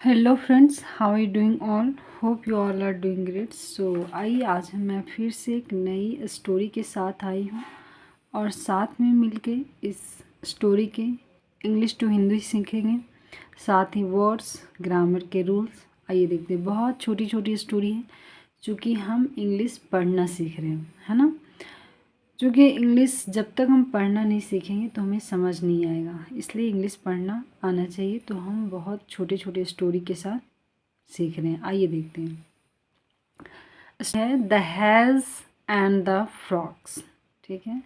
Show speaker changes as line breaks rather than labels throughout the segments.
Hello friends, how are you doing all. Hope you all are doing great. So आइए आज मैं फिर से एक नई स्टोरी के साथ आई हूँ और साथ में मिलके इस स्टोरी के इंग्लिश टू हिंदी सीखेंगे, साथ ही वर्ड्स, ग्रामर के रूल्स। आइए देखते हैं। बहुत छोटी छोटी स्टोरी है क्योंकि हम इंग्लिश पढ़ना सीख रहे हैं, है ना। क्योंकि इंग्लिश जब तक हम पढ़ना नहीं सीखेंगे तो हमें समझ नहीं आएगा, इसलिए इंग्लिश पढ़ना आना चाहिए। तो हम बहुत छोटे छोटे स्टोरी के साथ सीख रहे हैं। आइए देखते हैं। है the hares and the frogs. ठीक है,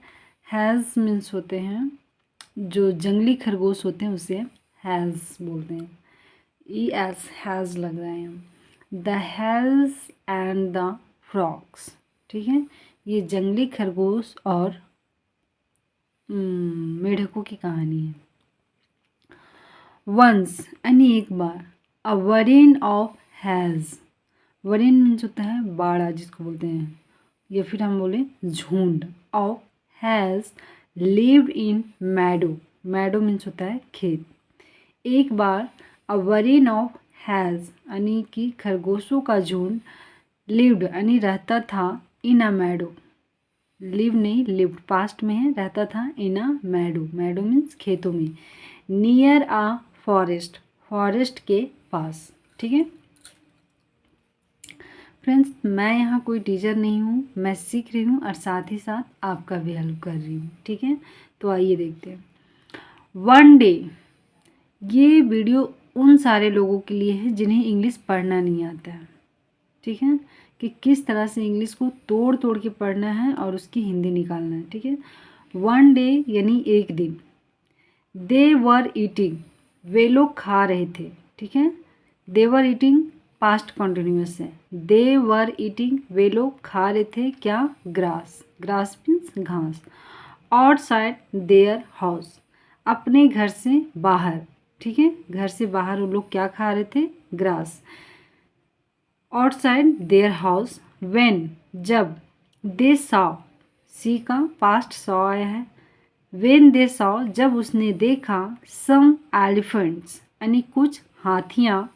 हैज़ मीन्स होते हैं जो जंगली खरगोश होते हैं, उसे हैज़ बोलते हैं। ई एस हैज़ लग रहा है। The hares and the frogs. ठीक है, ये जंगली खरगोश और मेढकों की कहानी है। वंस यानी एक बार, a warren of hares. Warren means होता है बाड़ा जिसको बोलते हैं, या फिर हम बोले झुंड। Of hares lived in meadow. Meadow means होता है खेत। एक बार अ वरेन ऑफ हैज़ यानी कि खरगोशों का झुंड, लिव्ड यानी रहता था, इन अ मैडो। लिव नहीं, लिव्ड पास्ट में है, रहता था इन अ मैडो। मैडो मीन्स खेतों में। नियर अ फॉरेस्ट, फॉरेस्ट के पास। ठीक है फ्रेंड्स, मैं यहाँ कोई टीचर नहीं हूँ, मैं सीख रही हूँ और साथ ही साथ आपका भी हेल्प कर रही हूँ। ठीक है, तो आइए देखते हैं। वन डे, ये वीडियो उन सारे लोगों के लिए है जिन्हें इंग्लिश पढ़ना नहीं आता है। ठीक है, कि किस तरह से इंग्लिश को तोड़ तोड़ के पढ़ना है और उसकी हिंदी निकालना है। ठीक है, वन डे यानी एक दिन। दे वर ईटिंग, वे लोग खा रहे थे। ठीक है, दे वर ईटिंग पास्ट कॉन्टिन्यूस है। दे वर ईटिंग, वे लोग खा रहे थे क्या, ग्रास। ग्रास मीन्स घास। आउटसाइड देयर हाउस, अपने घर से बाहर। ठीक है, घर से बाहर वो लोग क्या खा रहे थे, grass. Outside their house, when जब, दे सॉ, सी का पास्ट सॉ आया है। व्हेन दे सॉ जब उसने देखा, सम एलिफेंट्स यानी कुछ हाथियाँ,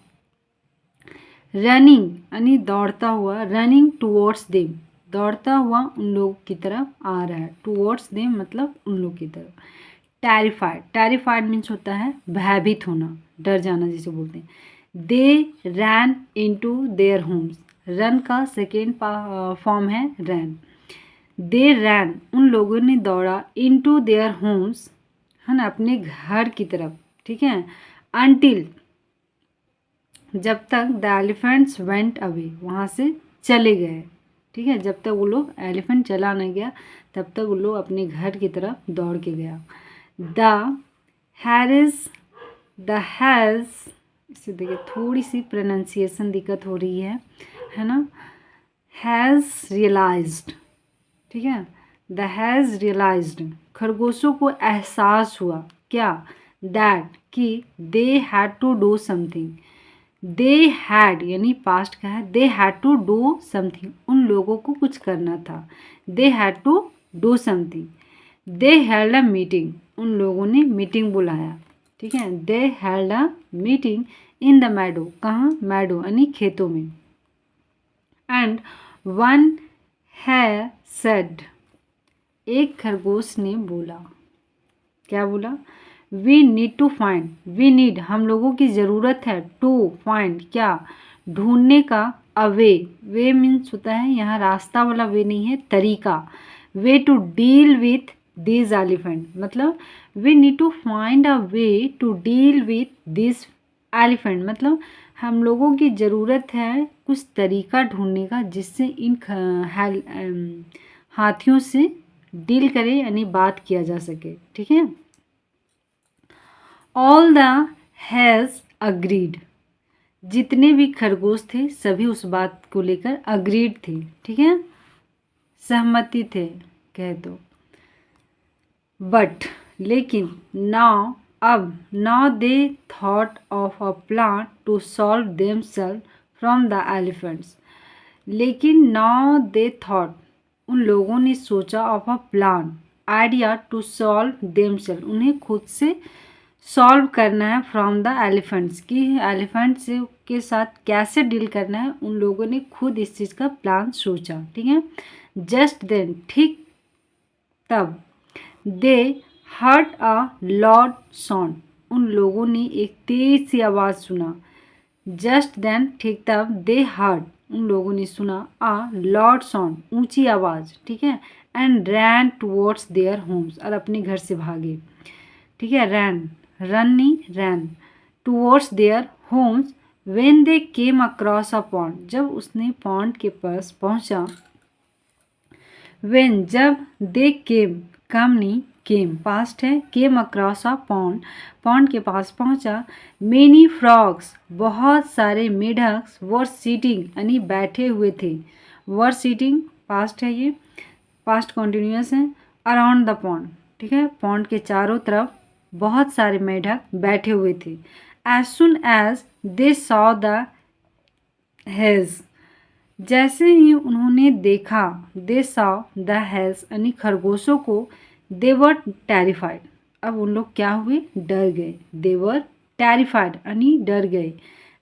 रनिंग यानी दौड़ता हुआ, रनिंग टूवर्ड्स देम, दौड़ता हुआ उन लोगों की तरफ आ रहा है। टूवर्ड्स देम मतलब उन लोगों की तरफ। टेरिफाइड, टेरिफाइड मीन्स होता है भयभीत होना, डर जाना जिसे बोलते हैं। They ran into their homes, run का सेकेंड फॉर्म है रैन। दे रैन उन लोगों ने दौड़ा, इनटू देयर होम्स है ना, अपने घर की तरफ। ठीक है, अनटिल जब तक, द एलिफेंट्स वेंट अवे वहाँ से चले गए। ठीक है, जब तक वो लोग, एलिफेंट चला नहीं गया तब तक वो लोग अपने घर की तरफ दौड़ के गया। द हैरिस, द हैज़, इसे देखिए थोड़ी सी प्रोनाउंसिएशन दिक्कत हो रही है ना। Hares realized. ठीक है, द हैज़ रियलाइज्ड, खरगोशों को एहसास हुआ क्या, दैट कि they had to do something. They had यानी पास्ट का है, they had to do something, उन लोगों को कुछ करना था। They had to do something. They held a meeting, उन लोगों ने मीटिंग बुलाया। ठीक है, they held a meeting in the meadow, कहाँ, मैडो यानी खेतों में। एंड वन है सेड, एक खरगोश ने बोला, क्या बोला, we need to find, we need हम लोगों की ज़रूरत है, टू फाइंड क्या, ढूंढने का, अ वे, वे मीन्स होता है यहाँ रास्ता वाला वे नहीं है, तरीका। Way to deal with this elephant, मतलब we need to find a way to deal with this elephant, मतलब हम लोगों की ज़रूरत है कुछ तरीका ढूंढने का जिससे इन हाथियों से डील करे यानी बात किया जा सके। ठीक है, ऑल द हैज़ अग्रीड, जितने भी खरगोश थे सभी उस बात को लेकर अग्रीड थे। ठीक है, सहमति थे कह दो। बट लेकिन, नाउ अब, now they thought of a plan to solve themselves from the elephants. लेकिन नाउ दे थॉट, उन लोगों ने सोचा, of a plan, idea, to solve themselves, उन्हें खुद से सॉल्व करना है फ्रॉम द एलिफेंट्स, कि एलिफेंट्स के साथ कैसे डील करना है, उन लोगों ने खुद इस चीज़ का प्लान सोचा। ठीक है, जस्ट देन, ठीक तब, they heard a loud sound, उन लोगों ने एक तेज सी आवाज़ सुना। जस्ट देन, ठीक तब, दे हर्ट, उन लोगों ने सुना, आ लॉर्ड साउंड, ऊंची आवाज़। ठीक है, and ran towards their homes, और अपने घर से भागे। ठीक है, रैन, रन नहीं, रैन towards their homes when they came across a pond, जब उसने पॉन्ड के पास पहुंचा। व्हेन, जब, दे केम, कम नहीं, केम पास्ट है, came across a pond, pond के पास पहुंचा। मेनी फ्रॉग्स, बहुत सारे मेढक्स, वर सीटिंग यानी बैठे हुए थे। वर सीटिंग पास्ट है, ये पास्ट कॉन्टिन्यूस है। अराउंड द पॉन्ड, ठीक है, पॉन्ड के चारों तरफ बहुत सारे मेढक बैठे हुए थे। As soon as they saw the hares, जैसे ही उन्होंने देखा, दे सॉ द हेज यानी खरगोशों को, दे वर टेरिफाइड, अब उन लोग क्या हुए, डर गए। दे वर टेरिफाइड यानी डर गए।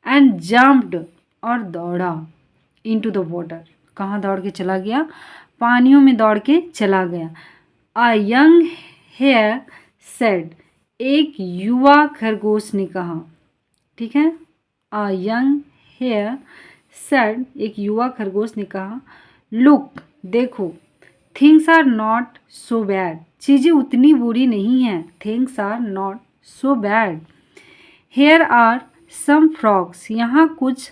एंड जम्प्ड, और दौड़ा, इनटू द वाटर, कहाँ दौड़ के चला गया, पानियों में दौड़ के चला गया। अ यंग हेयर सेड, एक युवा खरगोश ने कहा। ठीक है, अ यंग हेयर सेड, एक युवा खरगोश ने कहा, लुक, देखो, things are not so bad, चीज़ें उतनी बुरी नहीं हैं। Things are not so bad. Here are some frogs, यहाँ कुछ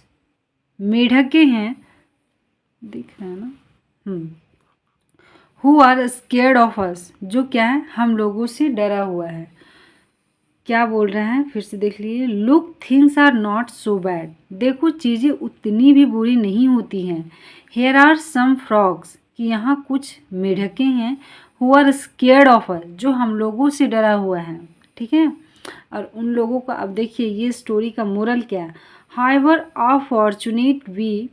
मेढके हैं, दिख रहा है ना, who are scared of us, जो क्या है, हम लोगों से डरा हुआ है। क्या बोल रहे हैं, फिर से देख लीजिए। Look, things are not so bad, देखो चीज़ें उतनी भी बुरी नहीं होती हैं। हेयर आर सम फ्रॉग्स, कि यहाँ कुछ मेढके हैं, who are scared of us, जो हम लोगों से डरा हुआ है। ठीक है, और उन लोगों का, अब देखिए ये स्टोरी का मोरल क्या है। However unfortunate we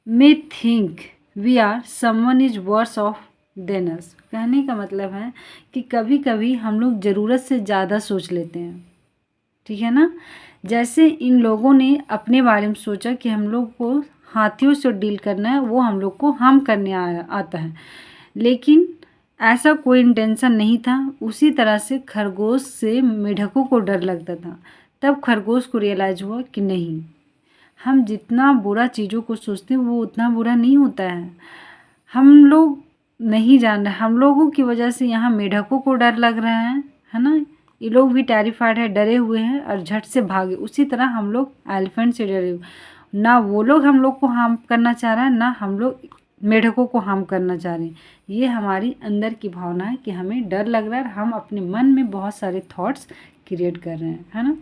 may think we are someone is worse off than us, कहने का मतलब है कि कभी कभी हम लोग ज़रूरत से ज़्यादा सोच लेते हैं। ठीक है ना, जैसे इन लोगों ने अपने बारे में सोचा कि हम लोग को हाथियों से डील करना है, वो हम लोग को हार्म करने आता है, लेकिन ऐसा कोई इंटेंशन नहीं था। उसी तरह से खरगोश से मेढकों को डर लगता था। तब खरगोश को रियलाइज हुआ कि नहीं, हम जितना बुरा चीज़ों को सोचते हैं वो उतना बुरा नहीं होता है। हम लोग नहीं जान रहे, हम लोगों की वजह से यहाँ मेढकों को डर लग रहा है ना, ये लोग भी टेरिफाइड है, डरे हुए हैं और झट से भागे। उसी तरह हम लोग एलिफेंट से डरे हुए, ना वो लोग हम लोग को हार्म करना चाह रहा है, ना हम लोग मेढकों को हार्म करना चाह रहे हैं। ये हमारी अंदर की भावना है कि हमें डर लग रहा है, हम अपने मन में बहुत सारे थॉट्स क्रिएट कर रहे हैं, है ना।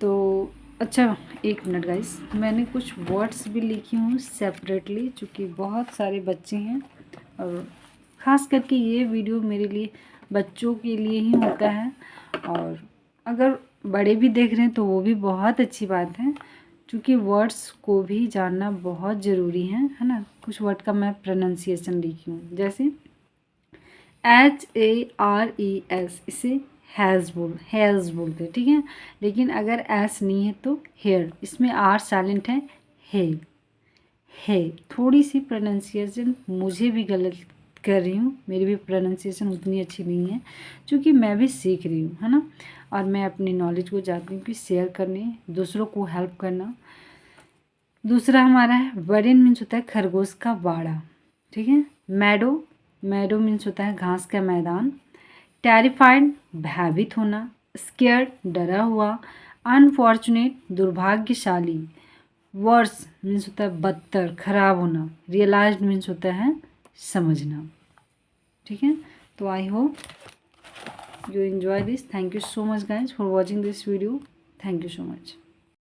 तो अच्छा, एक मिनट गाइस, मैंने कुछ वर्ड्स भी लिखी हूँ सेपरेटली, चूँकि बहुत सारे बच्चे हैं और ख़ास करके ये वीडियो मेरे लिए बच्चों के लिए ही होता है, और अगर बड़े भी देख रहे हैं तो वो भी बहुत अच्छी बात है, क्योंकि वर्ड्स को भी जानना बहुत ज़रूरी है ना। कुछ वर्ड का मैं प्रोनाउंसिएशन लिखी हूँ, जैसे HARES, इसे हैज़ बोलते हैं। ठीक है, लेकिन अगर एस नहीं है तो हेयर, इसमें आर साइलेंट है। थोड़ी सी प्रोनाउंसिएशन मुझे भी गलत कर रही हूँ, मेरी भी प्रोनाउंसिएशन उतनी अच्छी नहीं है, क्योंकि मैं भी सीख रही हूँ, है ना। और मैं अपनी नॉलेज को चाहती हूँ कि शेयर करने, दूसरों को हेल्प करना। दूसरा हमारा है बर्डन, मीन्स होता है खरगोश का बाड़ा। ठीक है, मैडो मीन्स होता है घास का मैदान। टेरिफाइड, भयभीत होना। स्केर्ड, डरा हुआ। अनफॉर्चुनेट, दुर्भाग्यशाली। वर्स मीन्स होता है बदतर, खराब होना। रियलाइज्ड मीन्स होता है समझना। ठीक है, तो I hope you enjoy this. Thank you so much guys for watching this video. Thank you so much.